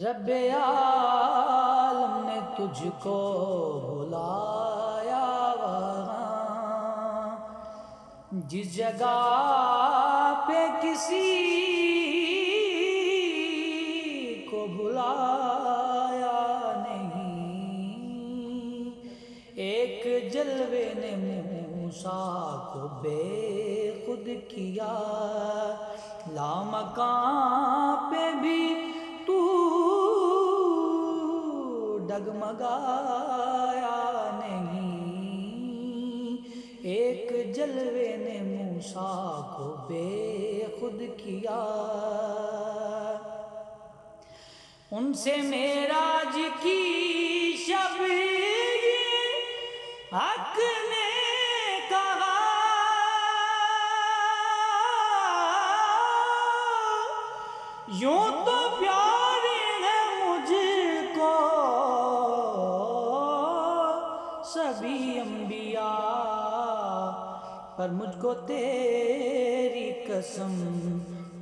رب عالم نے تجھ کو بلایا وہاں جس جگہ پہ کسی کو بلایا نہیں، ایک جلوے نے موسیٰ کو بے خود کیا، لامکاں پہ بھی تو ڈگمگایا نہیں، ایک جلوے نے موسیٰ کو بے خود کیا۔ ان سے معراج کی شب حق نے کہا، یوں تو پیارے ہیں مجھ کو سبھی انبیاء، پر مجھ کو تیری قسم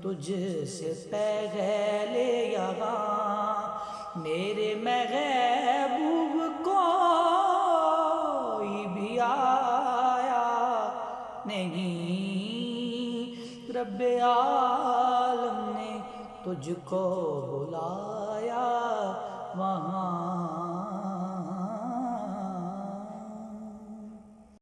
تجھ سے پہلے یہاں میرے محبوب کوئی بھی آیا نہیں، رب عالم نے تجھ کو بلایا وہاں۔